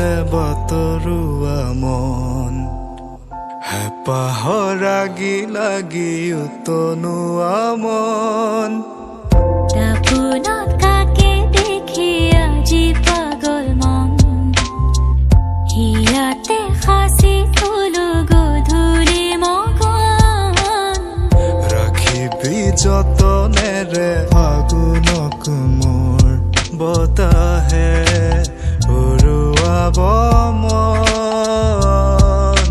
হে বতৰুৱা মন হেঁপাহৰ লাগি লাগি উতনুৱা মন তাপোনত কাকে দেখি আজি পাগল মন হিয়াতে সাঁচি থলো গধূলি মগন ৰাখিবি যতনেৰে ফাগুনক মোৰ বতাহে উৰুৱাব মন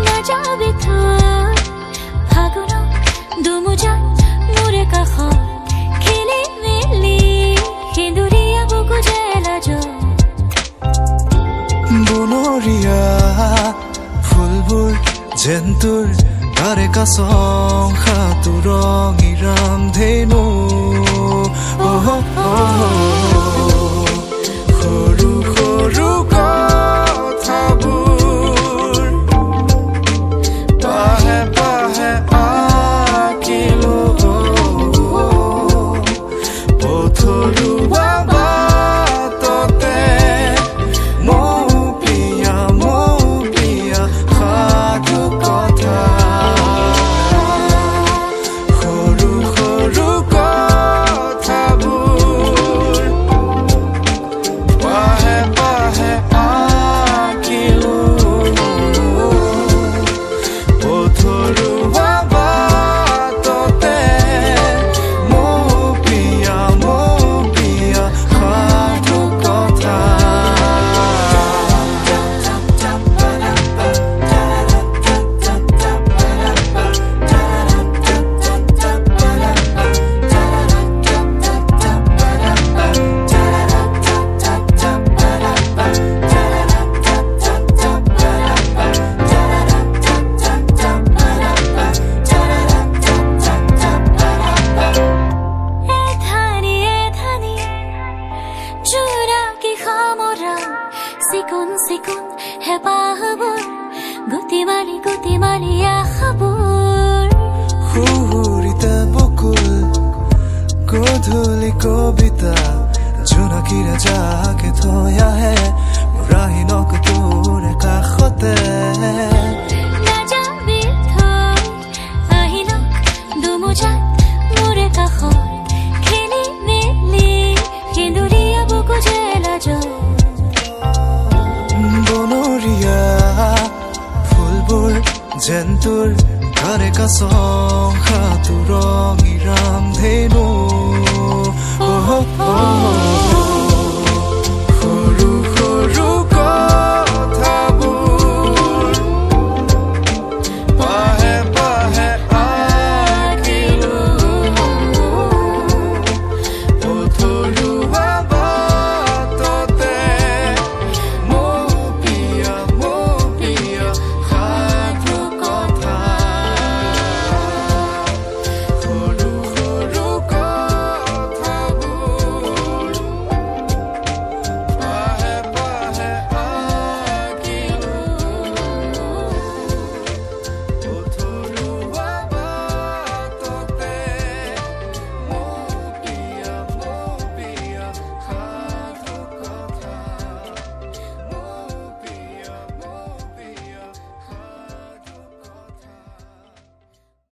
নাযাবি থৈ ফাগুনক দুমুজাত মোৰে কাষত খেলি মেলি সেন্দুৰীয়া বুকু জেলাজ বনৰীয়া ফুলবোৰ যেন তোৰ তাৰে কাছং সাঁতোৰ ৰঙিৰাম ধেনু সৰু সৰু কথাবোৰ পাহে পাহে আঁকিলো পথৰুৱা বাটতে মৌ প্ৰিয়া সাধু কথা সৰু সৰু কথাবোৰ পাহে পাহে আঁকিলো পথৰুৱা বাটতে মৌ প্ৰিয়া সাধু কথা চিকুন চিকুন হেঁপাহবোৰ গুটি মালি আশাবোৰ সুৰিতা বকুল গধূলি কবিতা জোনাকীৰে জাকে থৈ আহে মোৰ আহিনক তোৰ কাষতে নাযাবি থৈ আহিনক দুমুজাত মোৰে কাষত খেলি মেলি সেন্দুৰীয়া বুকু জেলাজ বনৰীয়া ফুলবোৰ যেন তোৰ তাৰে কাছং সাঁতোৰ ৰঙিৰাম ধেনু